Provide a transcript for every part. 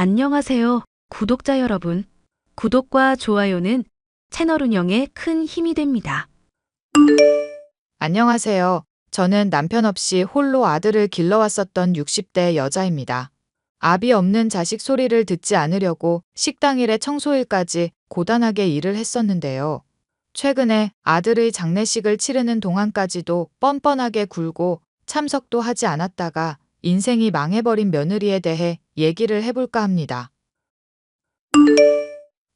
안녕하세요, 구독자 여러분. 구독과 좋아요는 채널 운영에 큰 힘이 됩니다. 안녕하세요. 저는 남편 없이 홀로 아들을 길러왔었던 60대 여자입니다. 아비 없는 자식 소리를 듣지 않으려고 식당 일에 청소일까지 고단하게 일을 했었는데요. 최근에 아들의 장례식을 치르는 동안까지도 뻔뻔하게 굴고 참석도 하지 않았다가 인생이 망해버린 며느리에 대해 얘기를 해볼까 합니다.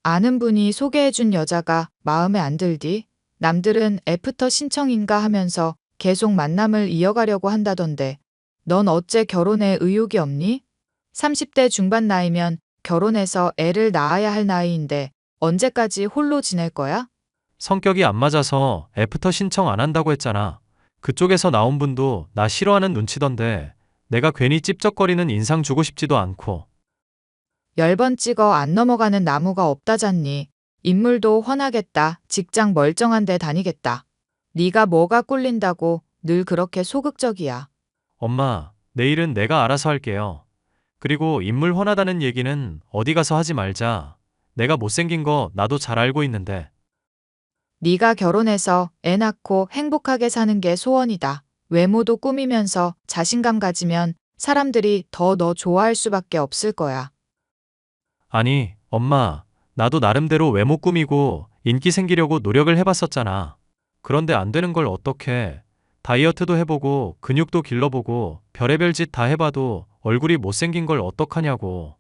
아는 분이 소개해준 여자가 마음에 안 들디? 남들은 애프터 신청인가 하면서 계속 만남을 이어가려고 한다던데 넌 어째 결혼에 의욕이 없니? 30대 중반 나이면 결혼해서 애를 낳아야 할 나이인데 언제까지 홀로 지낼 거야? 성격이 안 맞아서 애프터 신청 안 한다고 했잖아. 그쪽에서 나온 분도 나 싫어하는 눈치던데 내가 괜히 찝쩍거리는 인상 주고 싶지도 않고. 10번 찍어 안 넘어가는 나무가 없다잖니. 인물도 훤하겠다. 직장 멀쩡한 데 다니겠다. 네가 뭐가 꿀린다고 늘 그렇게 소극적이야. 엄마, 내일은 내가 알아서 할게요. 그리고 인물 훤하다는 얘기는 어디 가서 하지 말자. 내가 못생긴 거 나도 잘 알고 있는데. 네가 결혼해서 애 낳고 행복하게 사는 게 소원이다. 외모도 꾸미면서 자신감 가지면 사람들이 더 너 좋아할 수밖에 없을 거야. 아니, 엄마, 나도 나름대로 외모 꾸미고 인기 생기려고 노력을 해봤었잖아. 그런데 안 되는 걸 어떡해. 다이어트도 해보고 근육도 길러보고 별의별 짓 다 해봐도 얼굴이 못생긴 걸 어떡하냐고.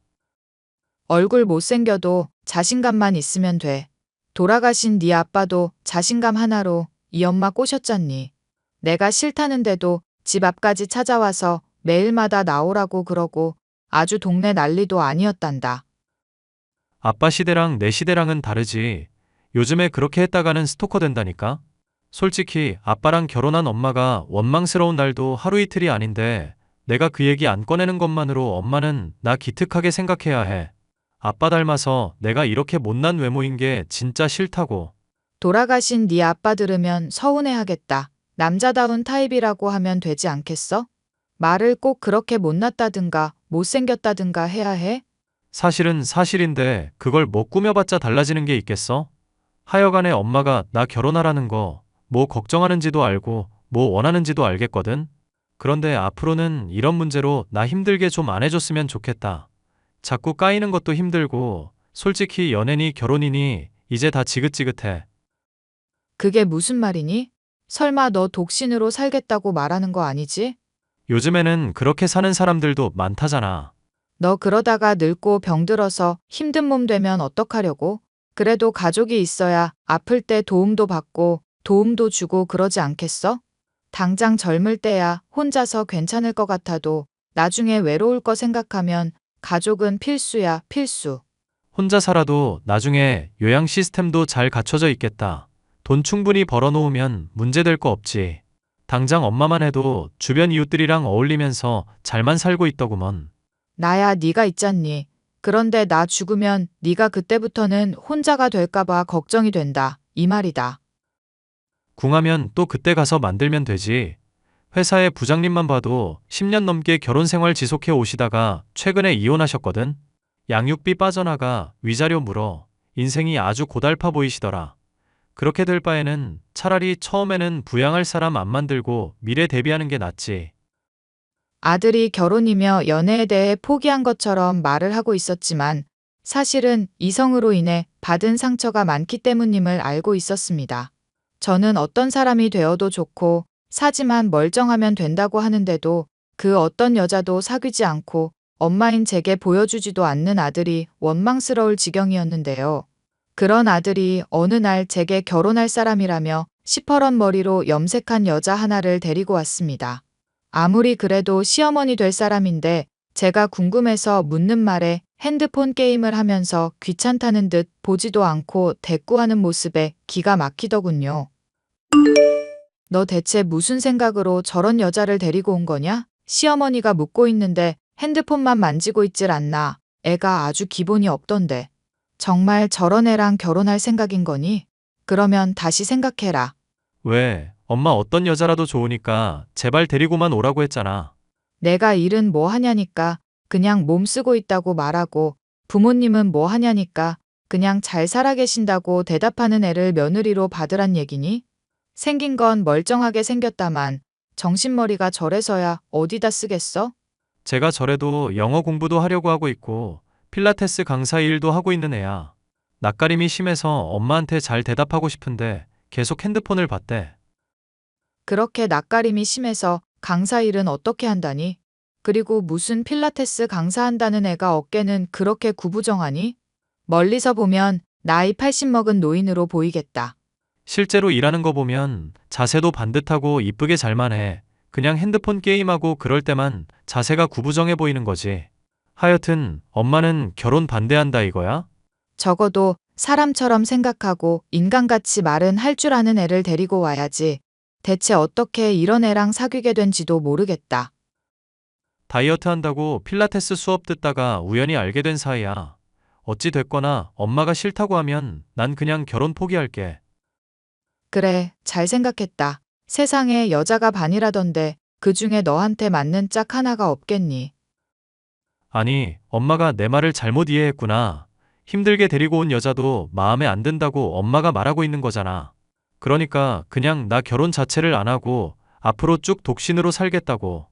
얼굴 못생겨도 자신감만 있으면 돼. 돌아가신 네 아빠도 자신감 하나로 이 엄마 꼬셨잖니. 내가 싫다는데도 집 앞까지 찾아와서 매일마다 나오라고 그러고 아주 동네 난리도 아니었단다. 아빠 시대랑 내 시대랑은 다르지. 요즘에 그렇게 했다가는 스토커 된다니까? 솔직히 아빠랑 결혼한 엄마가 원망스러운 날도 하루 이틀이 아닌데 내가 그 얘기 안 꺼내는 것만으로 엄마는 나 기특하게 생각해야 해. 아빠 닮아서 내가 이렇게 못난 외모인 게 진짜 싫다고. 돌아가신 네 아빠 들으면 서운해하겠다. 남자다운 타입이라고 하면 되지 않겠어? 말을 꼭 그렇게 못났다든가 못생겼다든가 해야 해? 사실은 사실인데 그걸 뭐 꾸며봤자 달라지는 게 있겠어? 하여간에 엄마가 나 결혼하라는 거, 뭐 걱정하는지도 알고, 뭐 원하는지도 알겠거든? 그런데 앞으로는 이런 문제로 나 힘들게 좀 안 해줬으면 좋겠다. 자꾸 까이는 것도 힘들고, 솔직히 연애니 결혼이니 이제 다 지긋지긋해. 그게 무슨 말이니? 설마 너 독신으로 살겠다고 말하는 거 아니지? 요즘에는 그렇게 사는 사람들도 많다잖아. 너 그러다가 늙고 병들어서 힘든 몸 되면 어떡하려고? 그래도 가족이 있어야 아플 때 도움도 받고 도움도 주고 그러지 않겠어? 당장 젊을 때야 혼자서 괜찮을 것 같아도 나중에 외로울 거 생각하면 가족은 필수야, 필수. 혼자 살아도 나중에 요양 시스템도 잘 갖춰져 있겠다. 돈 충분히 벌어놓으면 문제될 거 없지. 당장 엄마만 해도 주변 이웃들이랑 어울리면서 잘만 살고 있더구먼. 나야 네가 있잖니. 그런데 나 죽으면 네가 그때부터는 혼자가 될까 봐 걱정이 된다. 이 말이다. 궁하면 또 그때 가서 만들면 되지. 회사의 부장님만 봐도 10년 넘게 결혼 생활 지속해 오시다가 최근에 이혼하셨거든. 양육비 빠져나가 위자료 물어. 인생이 아주 고달파 보이시더라. 그렇게 될 바에는 차라리 처음에는 부양할 사람 안 만들고 미래 대비하는 게 낫지. 아들이 결혼이며 연애에 대해 포기한 것처럼 말을 하고 있었지만 사실은 이성으로 인해 받은 상처가 많기 때문임을 알고 있었습니다. 저는 어떤 사람이 되어도 좋고 사지만 멀쩡하면 된다고 하는데도 그 어떤 여자도 사귀지 않고 엄마인 제게 보여주지도 않는 아들이 원망스러울 지경이었는데요. 그런 아들이 어느 날 제게 결혼할 사람이라며 시퍼런 머리로 염색한 여자 하나를 데리고 왔습니다. 아무리 그래도 시어머니 될 사람인데 제가 궁금해서 묻는 말에 핸드폰 게임을 하면서 귀찮다는 듯 보지도 않고 대꾸하는 모습에 기가 막히더군요. 너 대체 무슨 생각으로 저런 여자를 데리고 온 거냐? 시어머니가 묻고 있는데 핸드폰만 만지고 있질 않나. 애가 아주 기본이 없던데. 정말 저런 애랑 결혼할 생각인 거니? 그러면 다시 생각해라. 왜? 엄마 어떤 여자라도 좋으니까 제발 데리고만 오라고 했잖아. 내가 일은 뭐 하냐니까. 그냥 몸 쓰고 있다고 말하고 부모님은 뭐 하냐니까 그냥 잘 살아 계신다고 대답하는 애를 며느리로 받으란 얘기니? 생긴 건 멀쩡하게 생겼다만 정신머리가 저래서야 어디다 쓰겠어? 제가 저래도 영어 공부도 하려고 하고 있고 필라테스 강사 일도 하고 있는 애야. 낯가림이 심해서 엄마한테 잘 대답하고 싶은데 계속 핸드폰을 봤대. 그렇게 낯가림이 심해서 강사 일은 어떻게 한다니? 그리고 무슨 필라테스 강사한다는 애가 어깨는 그렇게 구부정하니? 멀리서 보면 나이 80 먹은 노인으로 보이겠다. 실제로 일하는 거 보면 자세도 반듯하고 이쁘게 잘만 해. 그냥 핸드폰 게임하고 그럴 때만 자세가 구부정해 보이는 거지. 하여튼 엄마는 결혼 반대한다 이거야? 적어도 사람처럼 생각하고 인간같이 말은 할 줄 아는 애를 데리고 와야지. 대체 어떻게 이런 애랑 사귀게 된지도 모르겠다. 다이어트 한다고 필라테스 수업 듣다가 우연히 알게 된 사이야. 어찌 됐거나 엄마가 싫다고 하면 난 그냥 결혼 포기할게. 그래, 잘 생각했다. 세상에 여자가 반이라던데 그중에 너한테 맞는 짝 하나가 없겠니? 아니, 엄마가 내 말을 잘못 이해했구나. 힘들게 데리고 온 여자도 마음에 안 든다고 엄마가 말하고 있는 거잖아. 그러니까 그냥 나 결혼 자체를 안 하고 앞으로 쭉 독신으로 살겠다고.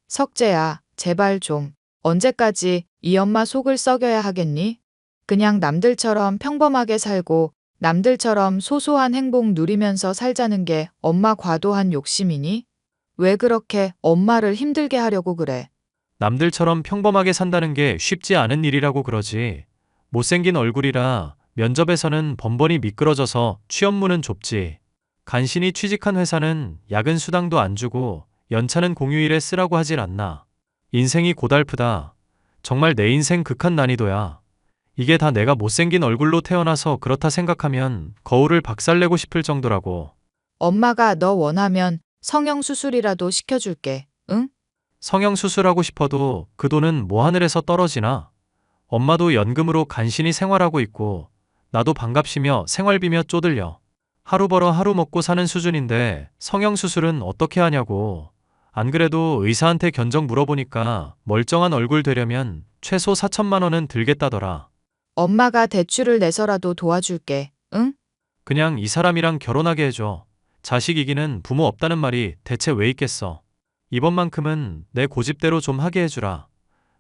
석재야, 제발 좀. 언제까지 이 엄마 속을 썩여야 하겠니? 그냥 남들처럼 평범하게 살고 남들처럼 소소한 행복 누리면서 살자는 게 엄마 과도한 욕심이니? 왜 그렇게 엄마를 힘들게 하려고 그래? 남들처럼 평범하게 산다는 게 쉽지 않은 일이라고 그러지. 못생긴 얼굴이라 면접에서는 번번이 미끄러져서 취업문은 좁지. 간신히 취직한 회사는 야근 수당도 안 주고 연차는 공휴일에 쓰라고 하질 않나. 인생이 고달프다. 정말 내 인생 극한 난이도야. 이게 다 내가 못생긴 얼굴로 태어나서 그렇다 생각하면 거울을 박살내고 싶을 정도라고. 엄마가 너 원하면 성형수술이라도 시켜줄게. 응? 성형수술하고 싶어도 그 돈은 뭐 하늘에서 떨어지나? 엄마도 연금으로 간신히 생활하고 있고 나도 반갑시며 생활비며 쪼들려. 하루 벌어 하루 먹고 사는 수준인데 성형수술은 어떻게 하냐고. 안 그래도 의사한테 견적 물어보니까 멀쩡한 얼굴 되려면 최소 4천만 원은 들겠다더라. 엄마가 대출을 내서라도 도와줄게. 응? 그냥 이 사람이랑 결혼하게 해줘. 자식이기는 부모 없다는 말이 대체 왜 있겠어. 이번만큼은 내 고집대로 좀 하게 해주라.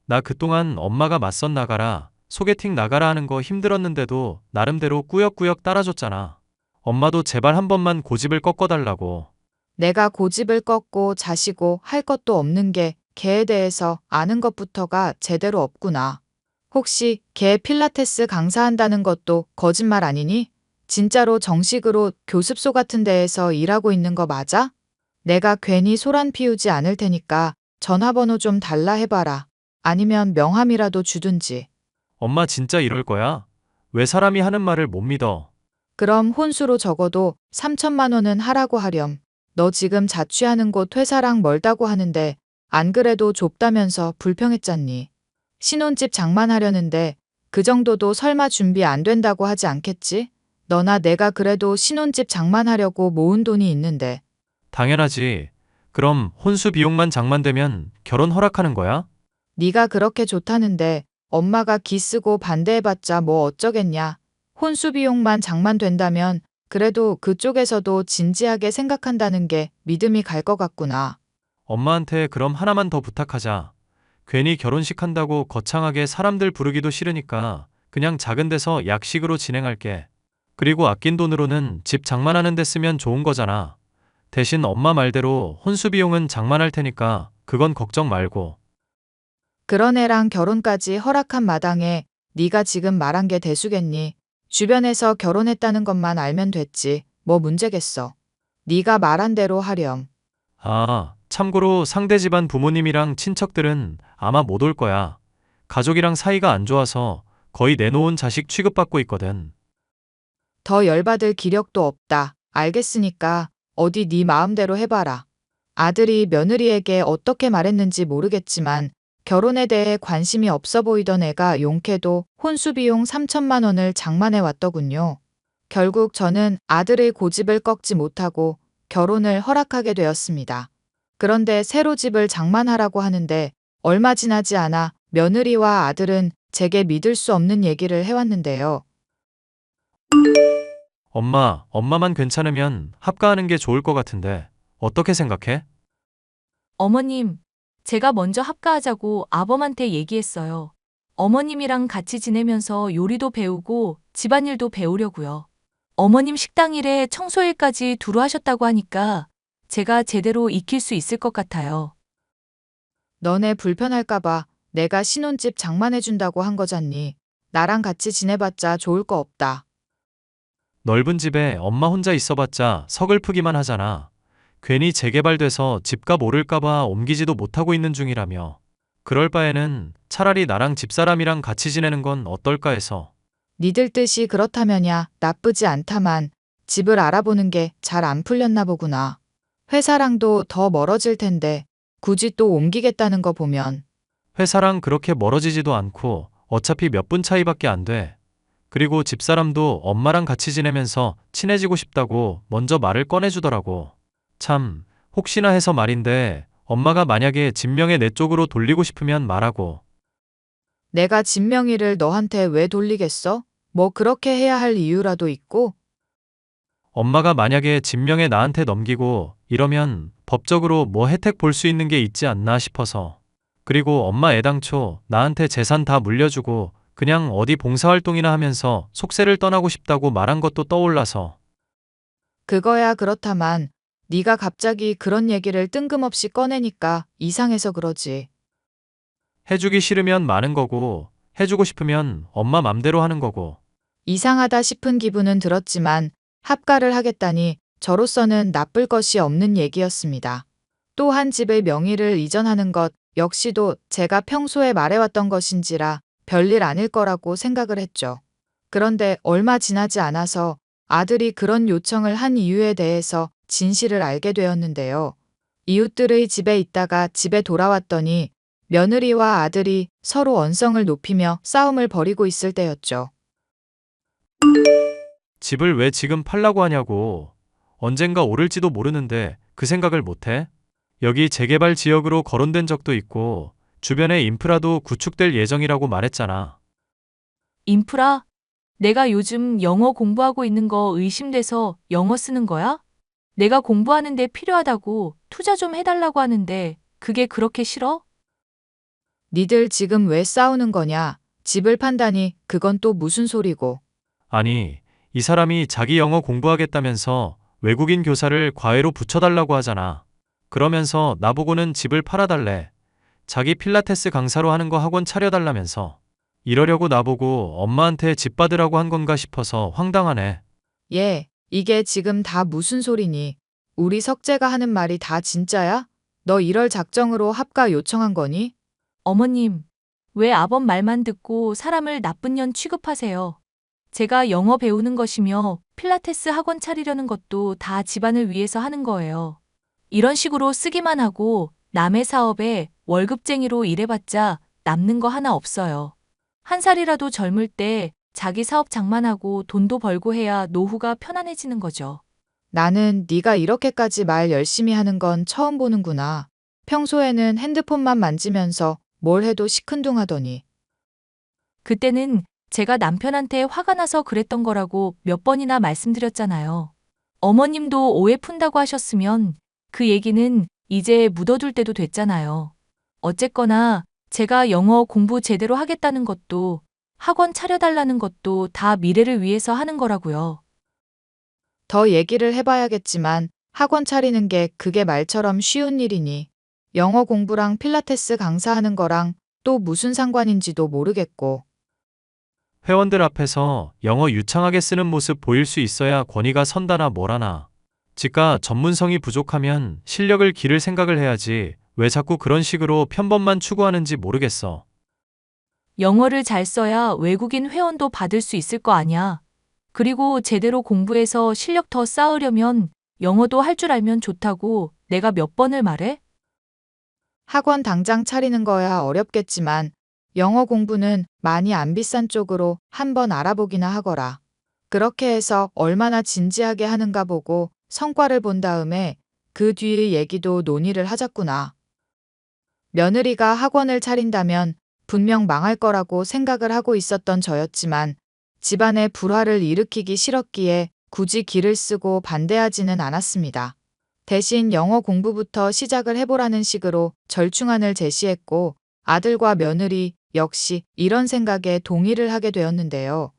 나 그동안 엄마가 맞선 나가라, 소개팅 나가라 하는 거 힘들었는데도 나름대로 꾸역꾸역 따라줬잖아. 엄마도 제발 한 번만 고집을 꺾어달라고. 내가 고집을 꺾고 자시고 할 것도 없는 게 걔에 대해서 아는 것부터가 제대로 없구나. 혹시 걔 필라테스 강사한다는 것도 거짓말 아니니? 진짜로 정식으로 교습소 같은 데에서 일하고 있는 거 맞아? 내가 괜히 소란 피우지 않을 테니까 전화번호 좀 달라 해봐라. 아니면 명함이라도 주든지. 엄마 진짜 이럴 거야? 왜 사람이 하는 말을 못 믿어? 그럼 혼수로 적어도 3천만 원은 하라고 하렴. 너 지금 자취하는 곳 회사랑 멀다고 하는데 안 그래도 좁다면서 불평했잖니. 신혼집 장만하려는데 그 정도도 설마 준비 안 된다고 하지 않겠지? 너나 내가 그래도 신혼집 장만하려고 모은 돈이 있는데. 당연하지. 그럼 혼수 비용만 장만되면 결혼 허락하는 거야? 네가 그렇게 좋다는데 엄마가 기 쓰고 반대해봤자 뭐 어쩌겠냐. 혼수 비용만 장만된다면 그래도 그쪽에서도 진지하게 생각한다는 게 믿음이 갈 것 같구나. 엄마한테 그럼 하나만 더 부탁하자. 괜히 결혼식 한다고 거창하게 사람들 부르기도 싫으니까 그냥 작은 데서 약식으로 진행할게. 그리고 아낀 돈으로는 집 장만하는 데 쓰면 좋은 거잖아. 대신 엄마 말대로 혼수 비용은 장만할 테니까 그건 걱정 말고. 그런 애랑 결혼까지 허락한 마당에 네가 지금 말한 게 대수겠니? 주변에서 결혼했다는 것만 알면 됐지. 뭐 문제겠어. 네가 말한 대로 하렴. 아, 참고로 상대 집안 부모님이랑 친척들은 아마 못 올 거야. 가족이랑 사이가 안 좋아서 거의 내놓은 자식 취급받고 있거든. 더 열받을 기력도 없다. 알겠으니까 어디 네 마음대로 해봐라. 아들이 며느리에게 어떻게 말했는지 모르겠지만 결혼에 대해 관심이 없어 보이던 애가 용케도 혼수 비용 3천만 원을 장만해 왔더군요. 결국 저는 아들의 고집을 꺾지 못하고 결혼을 허락하게 되었습니다. 그런데 새로 집을 장만하라고 하는데 얼마 지나지 않아 며느리와 아들은 제게 믿을 수 없는 얘기를 해왔는데요. 엄마만 괜찮으면 합가하는 게 좋을 것 같은데, 어떻게 생각해? 어머님, 제가 먼저 합가하자고 아범한테 얘기했어요. 어머님이랑 같이 지내면서 요리도 배우고 집안일도 배우려고요. 어머님 식당 일에 청소일까지 두루 하셨다고 하니까 제가 제대로 익힐 수 있을 것 같아요. 너네 불편할까봐 내가 신혼집 장만해준다고 한 거잖니. 나랑 같이 지내봤자 좋을 거 없다. 넓은 집에 엄마 혼자 있어봤자 서글프기만 하잖아. 괜히 재개발돼서 집값 오를까봐 옮기지도 못하고 있는 중이라며. 그럴 바에는 차라리 나랑 집사람이랑 같이 지내는 건 어떨까 해서. 니들 뜻이 그렇다면야 나쁘지 않다만 집을 알아보는 게 잘 안 풀렸나 보구나. 회사랑도 더 멀어질 텐데 굳이 또 옮기겠다는 거 보면 회사랑 그렇게 멀어지지도 않고 어차피 몇 분 차이밖에 안 돼. 그리고 집사람도 엄마랑 같이 지내면서 친해지고 싶다고 먼저 말을 꺼내주더라고. 참, 혹시나 해서 말인데 엄마가 만약에 진명에 내 쪽으로 돌리고 싶으면 말하고. 내가 진명이를 너한테 왜 돌리겠어? 뭐 그렇게 해야 할 이유라도 있고? 엄마가 만약에 진명에 나한테 넘기고 이러면 법적으로 뭐 혜택 볼 수 있는 게 있지 않나 싶어서. 그리고 엄마 애당초 나한테 재산 다 물려주고 그냥 어디 봉사활동이나 하면서 속세를 떠나고 싶다고 말한 것도 떠올라서. 그거야 그렇다만 네가 갑자기 그런 얘기를 뜬금없이 꺼내니까 이상해서 그러지. 해주기 싫으면 마는 거고 해주고 싶으면 엄마 맘대로 하는 거고. 이상하다 싶은 기분은 들었지만 합가를 하겠다니 저로서는 나쁠 것이 없는 얘기였습니다. 또 한 집의 명의를 이전하는 것 역시도 제가 평소에 말해왔던 것인지라 별일 아닐 거라고 생각을 했죠. 그런데 얼마 지나지 않아서 아들이 그런 요청을 한 이유에 대해서 진실을 알게 되었는데요. 이웃들의 집에 있다가 집에 돌아왔더니 며느리와 아들이 서로 언성을 높이며 싸움을 벌이고 있을 때였죠. 집을 왜 지금 팔라고 하냐고. 언젠가 오를지도 모르는데 그 생각을 못해? 여기 재개발 지역으로 거론된 적도 있고 주변에 인프라도 구축될 예정이라고 말했잖아. 인프라? 내가 요즘 영어 공부하고 있는 거 의심돼서 영어 쓰는 거야? 내가 공부하는데 필요하다고 투자 좀 해달라고 하는데 그게 그렇게 싫어? 니들 지금 왜 싸우는 거냐? 집을 판다니 그건 또 무슨 소리고. 아니, 이 사람이 자기 영어 공부하겠다면서 외국인 교사를 과외로 붙여달라고 하잖아. 그러면서 나보고는 집을 팔아달래. 자기 필라테스 강사로 하는 거 학원 차려달라면서. 이러려고 나보고 엄마한테 집 받으라고 한 건가 싶어서 황당하네. 얘, 이게 지금 다 무슨 소리니? 우리 석재가 하는 말이 다 진짜야? 너 이럴 작정으로 합가 요청한 거니? 어머님, 왜 아범 말만 듣고 사람을 나쁜 년 취급하세요? 제가 영어 배우는 것이며 필라테스 학원 차리려는 것도 다 집안을 위해서 하는 거예요. 이런 식으로 쓰기만 하고 남의 사업에 월급쟁이로 일해봤자 남는 거 하나 없어요. 한 살이라도 젊을 때 자기 사업 장만하고 돈도 벌고 해야 노후가 편안해지는 거죠. 나는 네가 이렇게까지 말 열심히 하는 건 처음 보는구나. 평소에는 핸드폰만 만지면서 뭘 해도 시큰둥하더니. 그때는 제가 남편한테 화가 나서 그랬던 거라고 몇 번이나 말씀드렸잖아요. 어머님도 오해 푼다고 하셨으면 그 얘기는 이제 묻어둘 때도 됐잖아요. 어쨌거나 제가 영어 공부 제대로 하겠다는 것도 학원 차려달라는 것도 다 미래를 위해서 하는 거라고요. 더 얘기를 해봐야겠지만 학원 차리는 게 그게 말처럼 쉬운 일이니. 영어 공부랑 필라테스 강사하는 거랑 또 무슨 상관인지도 모르겠고. 회원들 앞에서 영어 유창하게 쓰는 모습 보일 수 있어야 권위가 선다나 뭐라나. 지가 전문성이 부족하면 실력을 기를 생각을 해야지 왜 자꾸 그런 식으로 편법만 추구하는지 모르겠어. 영어를 잘 써야 외국인 회원도 받을 수 있을 거 아냐. 그리고 제대로 공부해서 실력 더 쌓으려면 영어도 할 줄 알면 좋다고 내가 몇 번을 말해? 학원 당장 차리는 거야 어렵겠지만 영어 공부는 많이 안 비싼 쪽으로 한번 알아보기나 하거라. 그렇게 해서 얼마나 진지하게 하는가 보고 성과를 본 다음에 그 뒤의 얘기도 논의를 하자꾸나. 며느리가 학원을 차린다면 분명 망할 거라고 생각을 하고 있었던 저였지만 집안의 불화를 일으키기 싫었기에 굳이 기를 쓰고 반대하지는 않았습니다. 대신 영어 공부부터 시작을 해보라는 식으로 절충안을 제시했고 아들과 며느리 역시 이런 생각에 동의를 하게 되었는데요.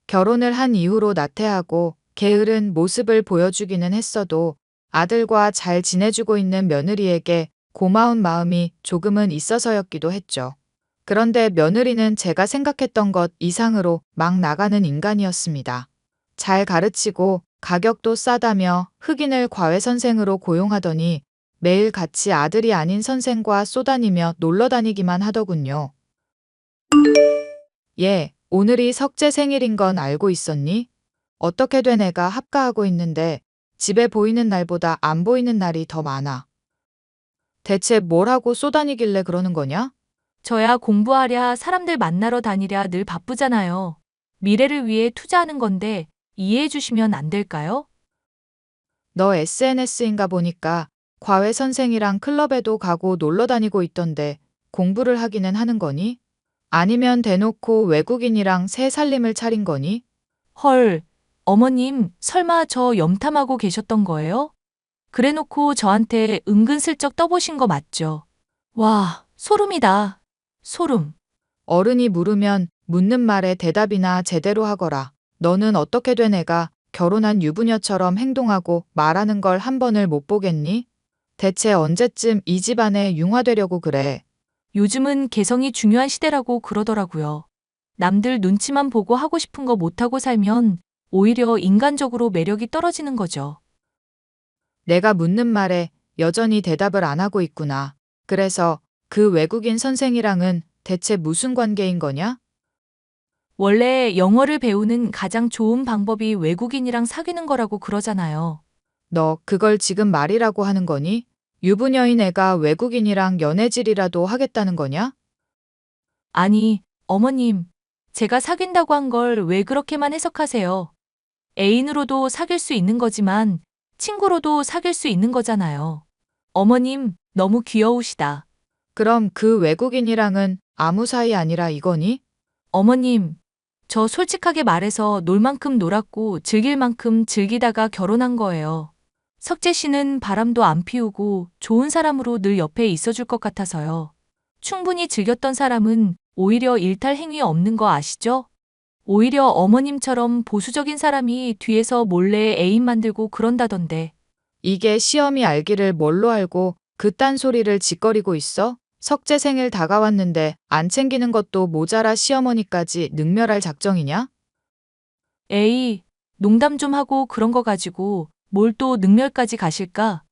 결혼을 한 이후로 나태하고 게으른 모습을 보여주기는 했어도 아들과 잘 지내주고 있는 며느리에게 고마운 마음이 조금은 있어서였기도 했죠. 그런데 며느리는 제가 생각했던 것 이상으로 막 나가는 인간이었습니다. 잘 가르치고 가격도 싸다며 흑인을 과외 선생으로 고용하더니 매일 같이 아들이 아닌 선생과 쏘다니며 놀러 다니기만 하더군요. 얘, 오늘이 석재 생일인 건 알고 있었니? 어떻게 된 애가 합가하고 있는데 집에 보이는 날보다 안 보이는 날이 더 많아. 대체 뭘 하고 쏘다니길래 그러는 거냐? 저야 공부하랴 사람들 만나러 다니랴 늘 바쁘잖아요. 미래를 위해 투자하는 건데 이해해 주시면 안 될까요? 너 SNS인가 보니까 과외 선생이랑 클럽에도 가고 놀러 다니고 있던데 공부를 하기는 하는 거니? 아니면 대놓고 외국인이랑 새 살림을 차린 거니? 헐, 어머님, 설마 저 염탐하고 계셨던 거예요? 그래놓고 저한테 은근슬쩍 떠보신 거 맞죠? 와, 소름이다. 소름. 어른이 물으면 묻는 말에 대답이나 제대로 하거라. 너는 어떻게 된 애가 결혼한 유부녀처럼 행동하고 말하는 걸 한 번을 못 보겠니? 대체 언제쯤 이 집안에 융화되려고 그래? 요즘은 개성이 중요한 시대라고 그러더라고요. 남들 눈치만 보고 하고 싶은 거 못하고 살면 오히려 인간적으로 매력이 떨어지는 거죠. 내가 묻는 말에 여전히 대답을 안 하고 있구나. 그래서 그 외국인 선생이랑은 대체 무슨 관계인 거냐? 원래 영어를 배우는 가장 좋은 방법이 외국인이랑 사귀는 거라고 그러잖아요. 너 그걸 지금 말이라고 하는 거니? 유부녀인 애가 외국인이랑 연애질이라도 하겠다는 거냐? 아니, 어머님, 제가 사귄다고 한 걸 왜 그렇게만 해석하세요? 애인으로도 사귈 수 있는 거지만 친구로도 사귈 수 있는 거잖아요. 어머님, 너무 귀여우시다. 그럼 그 외국인이랑은 아무 사이 아니라 이거니? 어머님, 저 솔직하게 말해서 놀 만큼 놀았고 즐길 만큼 즐기다가 결혼한 거예요. 석재 씨는 바람도 안 피우고 좋은 사람으로 늘 옆에 있어줄 것 같아서요. 충분히 즐겼던 사람은 오히려 일탈 행위 없는 거 아시죠? 오히려 어머님처럼 보수적인 사람이 뒤에서 몰래 애인 만들고 그런다던데. 이게 시험이 알기를 뭘로 알고 그딴 소리를 짓거리고 있어? 석재 생일 다가왔는데 안 챙기는 것도 모자라 시어머니까지 능멸할 작정이냐? 에이, 농담 좀 하고 그런 거 가지고 뭘 또 능멸까지 가실까?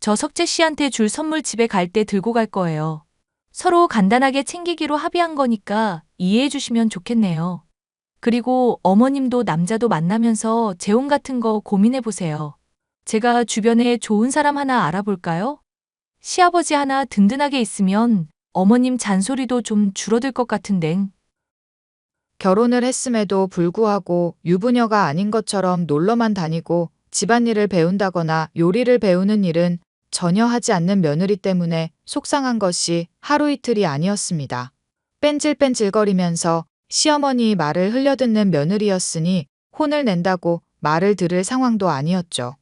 저 석재 씨한테 줄 선물 집에 갈 때 들고 갈 거예요. 서로 간단하게 챙기기로 합의한 거니까 이해해 주시면 좋겠네요. 그리고 어머님도 남자도 만나면서 재혼 같은 거 고민해 보세요. 제가 주변에 좋은 사람 하나 알아볼까요? 시아버지 하나 든든하게 있으면 어머님 잔소리도 좀 줄어들 것 같은데. 결혼을 했음에도 불구하고 유부녀가 아닌 것처럼 놀러만 다니고 집안일을 배운다거나 요리를 배우는 일은 전혀 하지 않는 며느리 때문에 속상한 것이 하루 이틀이 아니었습니다. 뺀질뺀질거리면서 시어머니 말을 흘려듣는 며느리였으니 혼을 낸다고 말을 들을 상황도 아니었죠.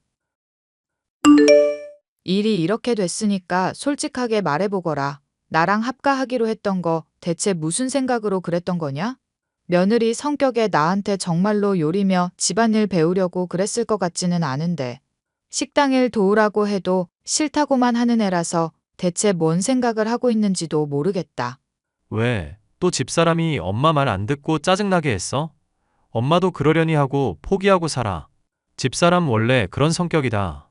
일이 이렇게 됐으니까 솔직하게 말해보거라. 나랑 합가하기로 했던 거 대체 무슨 생각으로 그랬던 거냐? 며느리 성격에 나한테 정말로 요리며 집안일 배우려고 그랬을 것 같지는 않은데. 식당일 도우라고 해도 싫다고만 하는 애라서 대체 뭔 생각을 하고 있는지도 모르겠다. 왜? 또 집사람이 엄마 말 안 듣고 짜증나게 했어? 엄마도 그러려니 하고 포기하고 살아. 집사람 원래 그런 성격이다.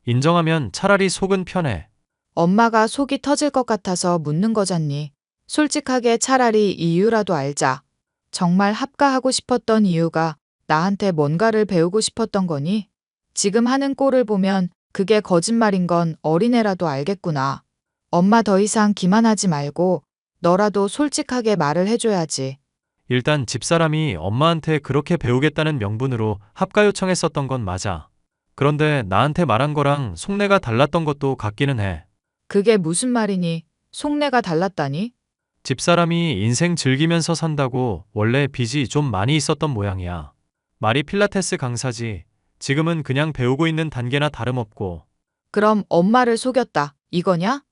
인정하면 차라리 속은 편해. 엄마가 속이 터질 것 같아서 묻는 거잖니. 솔직하게 차라리 이유라도 알자. 정말 합가하고 싶었던 이유가 나한테 뭔가를 배우고 싶었던 거니? 지금 하는 꼴을 보면 그게 거짓말인 건 어린애라도 알겠구나. 엄마 더 이상 기만하지 말고 너라도 솔직하게 말을 해줘야지. 일단 집사람이 엄마한테 그렇게 배우겠다는 명분으로 합가 요청했었던 건 맞아. 그런데 나한테 말한 거랑 속내가 달랐던 것도 같기는 해. 그게 무슨 말이니? 속내가 달랐다니? 집사람이 인생 즐기면서 산다고 원래 빚이 좀 많이 있었던 모양이야. 말이 필라테스 강사지. 지금은 그냥 배우고 있는 단계나 다름없고. 그럼 엄마를 속였다. 이거냐?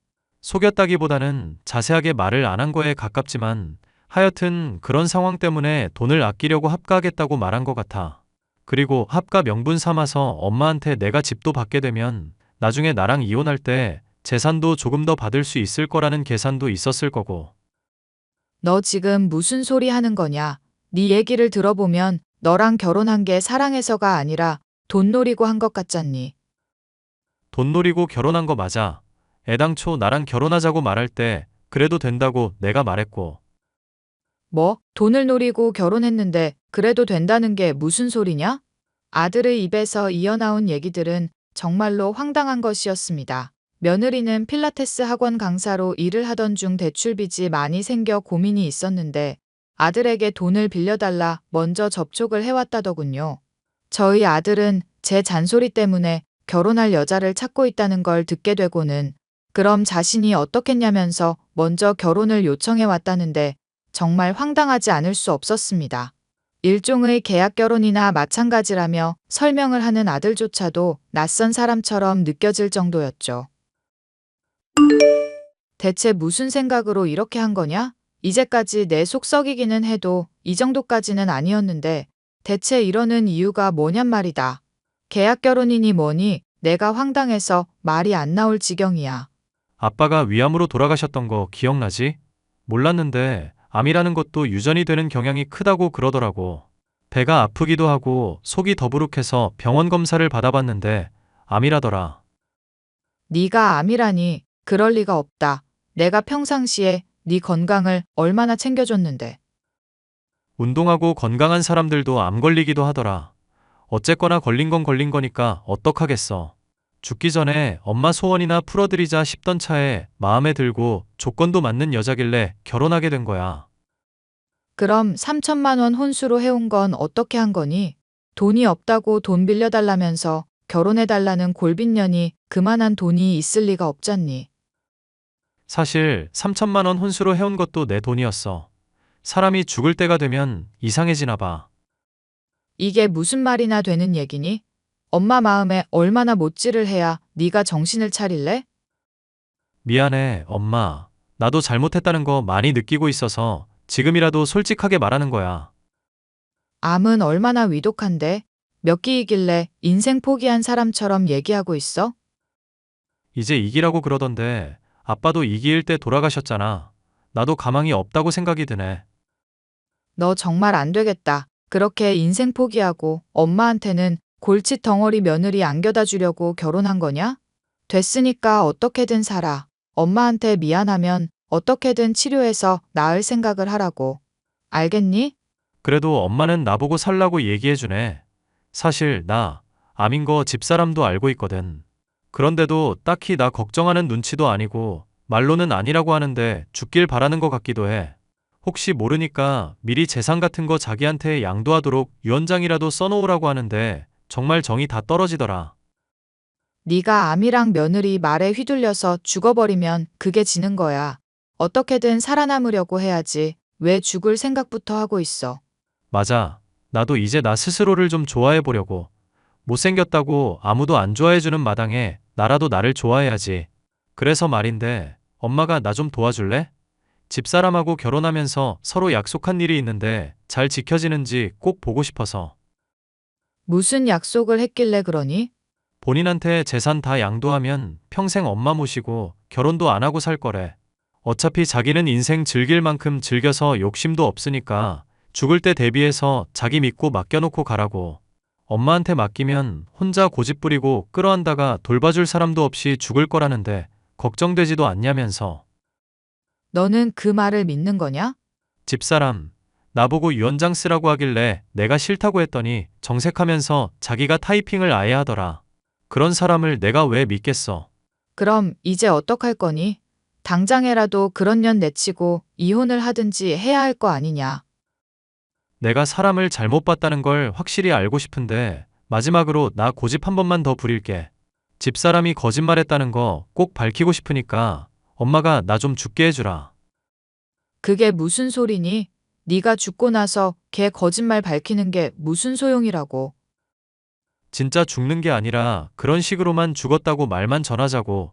속였다기보다는 자세하게 말을 안 한 거에 가깝지만 하여튼 그런 상황 때문에 돈을 아끼려고 합가하겠다고 말한 것 같아. 그리고 합가 명분 삼아서 엄마한테 내가 집도 받게 되면 나중에 나랑 이혼할 때 재산도 조금 더 받을 수 있을 거라는 계산도 있었을 거고. 너 지금 무슨 소리 하는 거냐? 네 얘기를 들어보면 너랑 결혼한 게 사랑해서가 아니라 돈 노리고 한 것 같잖니. 돈 노리고 결혼한 거 맞아. 애당초 나랑 결혼하자고 말할 때 그래도 된다고 내가 말했고. 뭐? 돈을 노리고 결혼했는데 그래도 된다는 게 무슨 소리냐? 아들의 입에서 이어나온 얘기들은 정말로 황당한 것이었습니다. 며느리는 필라테스 학원 강사로 일을 하던 중 대출빚이 많이 생겨 고민이 있었는데 아들에게 돈을 빌려달라 먼저 접촉을 해왔다더군요. 저희 아들은 제 잔소리 때문에 결혼할 여자를 찾고 있다는 걸 듣게 되고는 그럼 자신이 어떻겠냐면서 먼저 결혼을 요청해 왔다는데 정말 황당하지 않을 수 없었습니다. 일종의 계약 결혼이나 마찬가지라며 설명을 하는 아들조차도 낯선 사람처럼 느껴질 정도였죠. 대체 무슨 생각으로 이렇게 한 거냐? 이제까지 내 속 썩이기는 해도 이 정도까지는 아니었는데 대체 이러는 이유가 뭐냔 말이다. 계약 결혼이니 뭐니 내가 황당해서 말이 안 나올 지경이야. 아빠가 위암으로 돌아가셨던 거 기억나지? 몰랐는데 암이라는 것도 유전이 되는 경향이 크다고 그러더라고. 배가 아프기도 하고 속이 더부룩해서 병원 검사를 받아봤는데 암이라더라. 네가 암이라니 그럴 리가 없다. 내가 평상시에 네 건강을 얼마나 챙겨줬는데. 운동하고 건강한 사람들도 암 걸리기도 하더라. 어쨌거나 걸린 건 걸린 거니까 어떡하겠어. 죽기 전에 엄마 소원이나 풀어드리자 싶던 차에 마음에 들고 조건도 맞는 여자길래 결혼하게 된 거야. 그럼 3천만 원 혼수로 해온 건 어떻게 한 거니? 돈이 없다고 돈 빌려달라면서 결혼해달라는 골빈년이 그만한 돈이 있을 리가 없잖니. 사실 3천만 원 혼수로 해온 것도 내 돈이었어. 사람이 죽을 때가 되면 이상해지나 봐. 이게 무슨 말이나 되는 얘기니? 엄마 마음에 얼마나 못질을 해야 네가 정신을 차릴래? 미안해, 엄마. 나도 잘못했다는 거 많이 느끼고 있어서 지금이라도 솔직하게 말하는 거야. 암은 얼마나 위독한데 몇 끼이길래 인생 포기한 사람처럼 얘기하고 있어? 이제 이기라고 그러던데 아빠도 이기일 때 돌아가셨잖아. 나도 가망이 없다고 생각이 드네. 너 정말 안 되겠다. 그렇게 인생 포기하고 엄마한테는 골칫 덩어리 며느리 안겨다 주려고 결혼한 거냐? 됐으니까 어떻게든 살아. 엄마한테 미안하면 어떻게든 치료해서 나을 생각을 하라고. 알겠니? 그래도 엄마는 나보고 살라고 얘기해주네. 사실 나 암인 거 집사람도 알고 있거든. 그런데도 딱히 나 걱정하는 눈치도 아니고 말로는 아니라고 하는데 죽길 바라는 것 같기도 해. 혹시 모르니까 미리 재산 같은 거 자기한테 양도하도록 유언장이라도 써놓으라고 하는데 정말 정이 다 떨어지더라. 네가 암이랑 며느리 말에 휘둘려서 죽어버리면 그게 지는 거야. 어떻게든 살아남으려고 해야지. 왜 죽을 생각부터 하고 있어. 맞아. 나도 이제 나 스스로를 좀 좋아해 보려고. 못생겼다고 아무도 안 좋아해주는 마당에 나라도 나를 좋아해야지. 그래서 말인데 엄마가 나 좀 도와줄래? 집사람하고 결혼하면서 서로 약속한 일이 있는데 잘 지켜지는지 꼭 보고 싶어서. 무슨 약속을 했길래 그러니? 본인한테 재산 다 양도하면 평생 엄마 모시고 결혼도 안 하고 살 거래. 어차피 자기는 인생 즐길 만큼 즐겨서 욕심도 없으니까 죽을 때 대비해서 자기 믿고 맡겨놓고 가라고. 엄마한테 맡기면 혼자 고집부리고 끌어안다가 돌봐줄 사람도 없이 죽을 거라는데 걱정되지도 않냐면서. 너는 그 말을 믿는 거냐? 집사람, 나보고 유언장 쓰라고 하길래 내가 싫다고 했더니 정색하면서 자기가 타이핑을 아예 하더라. 그런 사람을 내가 왜 믿겠어. 그럼 이제 어떡할 거니? 당장에라도 그런 년 내치고 이혼을 하든지 해야 할 거 아니냐. 내가 사람을 잘못 봤다는 걸 확실히 알고 싶은데 마지막으로 나 고집 한 번만 더 부릴게. 집사람이 거짓말했다는 거 꼭 밝히고 싶으니까 엄마가 나 좀 죽게 해주라. 그게 무슨 소리니? 네가 죽고 나서 걔 거짓말 밝히는 게 무슨 소용이라고. 진짜 죽는 게 아니라 그런 식으로만 죽었다고 말만 전하자고.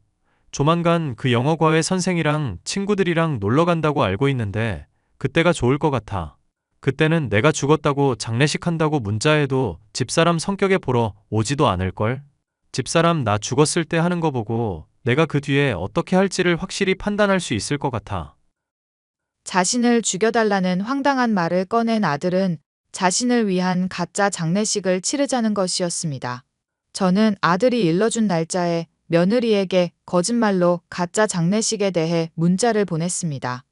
조만간 그 영어과외 선생이랑 친구들이랑 놀러 간다고 알고 있는데 그때가 좋을 것 같아. 그때는 내가 죽었다고 장례식 한다고 문자해도 집사람 성격에 보러 오지도 않을걸? 집사람 나 죽었을 때 하는 거 보고 내가 그 뒤에 어떻게 할지를 확실히 판단할 수 있을 것 같아. 자신을 죽여달라는 황당한 말을 꺼낸 아들은 자신을 위한 가짜 장례식을 치르자는 것이었습니다. 저는 아들이 일러준 날짜에 며느리에게 거짓말로 가짜 장례식에 대해 문자를 보냈습니다.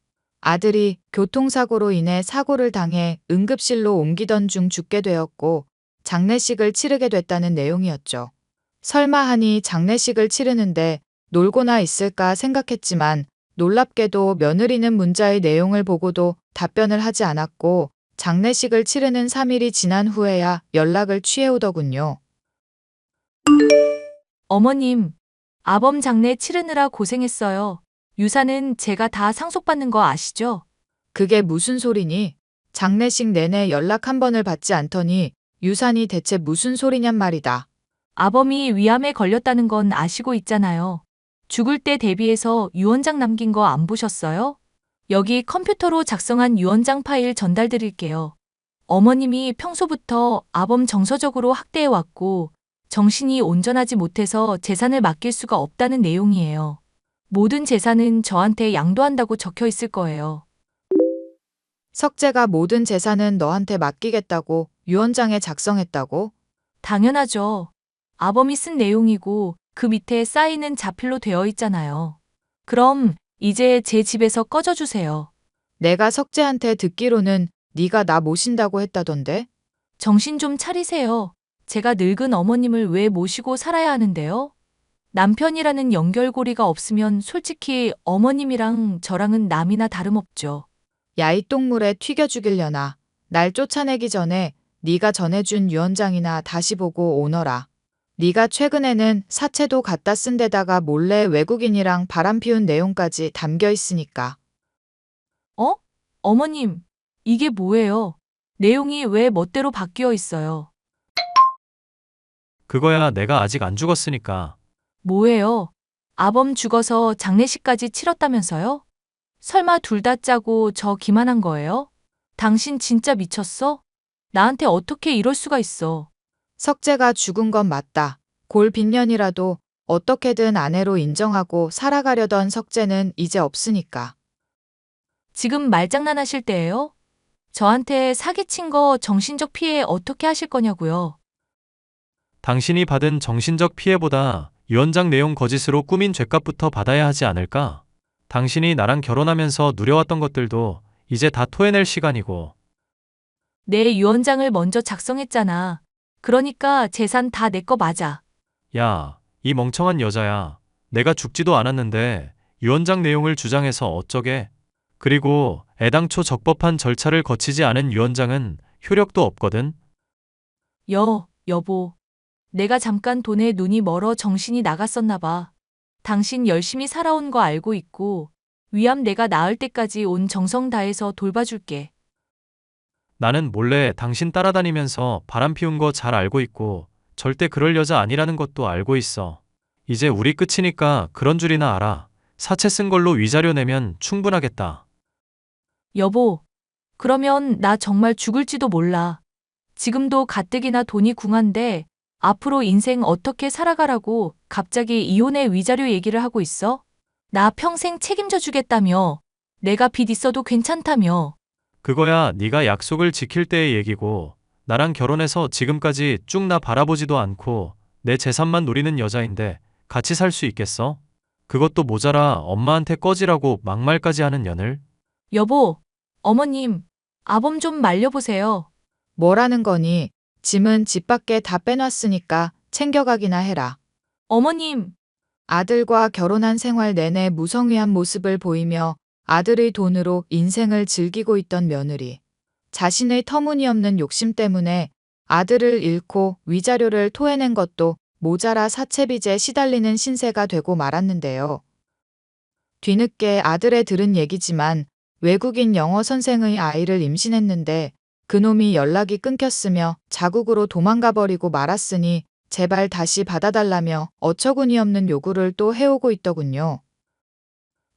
아들이 교통사고로 인해 사고를 당해 응급실로 옮기던 중 죽게 되었고 장례식을 치르게 됐다는 내용이었죠. 설마 하니 장례식을 치르는데 놀고나 있을까 생각했지만 놀랍게도 며느리는 문자의 내용을 보고도 답변을 하지 않았고 장례식을 치르는 3일이 지난 후에야 연락을 취해오더군요. 어머님, 아범 장례 치르느라 고생했어요. 유산은 제가 다 상속받는 거 아시죠? 그게 무슨 소리니? 장례식 내내 연락 한 번을 받지 않더니 유산이 대체 무슨 소리냔 말이다. 아범이 위암에 걸렸다는 건 아시고 있잖아요. 죽을 때 대비해서 유언장 남긴 거 안 보셨어요? 여기 컴퓨터로 작성한 유언장 파일 전달 드릴게요. 어머님이 평소부터 아범 정서적으로 학대해왔고 정신이 온전하지 못해서 재산을 맡길 수가 없다는 내용이에요. 모든 재산은 저한테 양도한다고 적혀 있을 거예요. 석재가 모든 재산은 너한테 맡기겠다고 유언장에 작성했다고? 당연하죠. 아범이 쓴 내용이고 그 밑에 사인은 자필로 되어 있잖아요. 그럼 이제 제 집에서 꺼져주세요. 내가 석재한테 듣기로는 네가 나 모신다고 했다던데? 정신 좀 차리세요. 제가 늙은 어머님을 왜 모시고 살아야 하는데요? 남편이라는 연결고리가 없으면 솔직히 어머님이랑 저랑은 남이나 다름없죠. 야 이 똥물에 튀겨 죽이려나. 날 쫓아내기 전에 네가 전해준 유언장이나 다시 보고 오너라. 네가 최근에는 사채도 갖다 쓴 데다가 몰래 외국인이랑 바람 피운 내용까지 담겨 있으니까. 어? 어머님, 이게 뭐예요? 내용이 왜 멋대로 바뀌어 있어요? 그거야 내가 아직 안 죽었으니까. 뭐예요? 아범 죽어서 장례식까지 치렀다면서요? 설마 둘 다 짜고 저 기만한 거예요? 당신 진짜 미쳤어? 나한테 어떻게 이럴 수가 있어? 석재가 죽은 건 맞다. 골 빈년이라도 어떻게든 아내로 인정하고 살아가려던 석재는 이제 없으니까. 지금 말장난하실 때예요? 저한테 사기친 거 정신적 피해 어떻게 하실 거냐고요? 당신이 받은 정신적 피해보다 유언장 내용 거짓으로 꾸민 죄값부터 받아야 하지 않을까? 당신이 나랑 결혼하면서 누려왔던 것들도 이제 다 토해낼 시간이고. 내 유언장을 먼저 작성했잖아. 그러니까 재산 다 내 거 맞아. 야, 이 멍청한 여자야. 내가 죽지도 않았는데 유언장 내용을 주장해서 어쩌게? 그리고 애당초 적법한 절차를 거치지 않은 유언장은 효력도 없거든. 여보. 내가 잠깐 돈에 눈이 멀어 정신이 나갔었나 봐. 당신 열심히 살아온 거 알고 있고 위암 내가 나을 때까지 온 정성 다해서 돌봐줄게. 나는 몰래 당신 따라다니면서 바람 피운 거 잘 알고 있고 절대 그럴 여자 아니라는 것도 알고 있어. 이제 우리 끝이니까 그런 줄이나 알아. 사채 쓴 걸로 위자료 내면 충분하겠다. 여보, 그러면 나 정말 죽을지도 몰라. 지금도 가뜩이나 돈이 궁한데 앞으로 인생 어떻게 살아가라고 갑자기 이혼의 위자료 얘기를 하고 있어? 나 평생 책임져 주겠다며. 내가 빚 있어도 괜찮다며. 그거야 네가 약속을 지킬 때의 얘기고 나랑 결혼해서 지금까지 쭉 나 바라보지도 않고 내 재산만 노리는 여자인데 같이 살 수 있겠어? 그것도 모자라 엄마한테 꺼지라고 막말까지 하는 년을? 여보, 어머님, 아범 좀 말려보세요. 뭐라는 거니? 짐은 집 밖에 다 빼놨으니까 챙겨가기나 해라. 어머님, 아들과 결혼한 생활 내내 무성의한 모습을 보이며 아들의 돈으로 인생을 즐기고 있던 며느리. 자신의 터무니없는 욕심 때문에 아들을 잃고 위자료를 토해낸 것도 모자라 사채빚에 시달리는 신세가 되고 말았는데요. 뒤늦게 아들에 들은 얘기지만 외국인 영어 선생의 아이를 임신했는데 그놈이 연락이 끊겼으며 자국으로 도망가 버리고 말았으니 제발 다시 받아달라며 어처구니 없는 요구를 또 해오고 있더군요.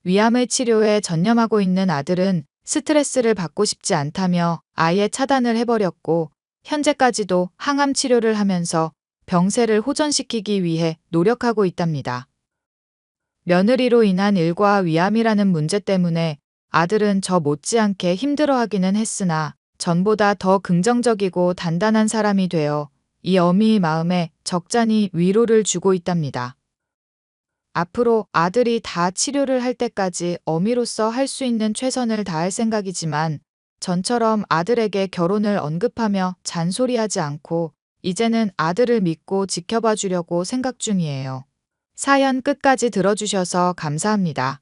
위암의 치료에 전념하고 있는 아들은 스트레스를 받고 싶지 않다며 아예 차단을 해버렸고 현재까지도 항암 치료를 하면서 병세를 호전시키기 위해 노력하고 있답니다. 며느리로 인한 일과 위암이라는 문제 때문에 아들은 저 못지않게 힘들어하기는 했으나 전보다 더 긍정적이고 단단한 사람이 되어 이 어미의 마음에 적잖이 위로를 주고 있답니다. 앞으로 아들이 다 치료를 할 때까지 어미로서 할 수 있는 최선을 다할 생각이지만 전처럼 아들에게 결혼을 언급하며 잔소리하지 않고 이제는 아들을 믿고 지켜봐 주려고 생각 중이에요. 사연 끝까지 들어주셔서 감사합니다.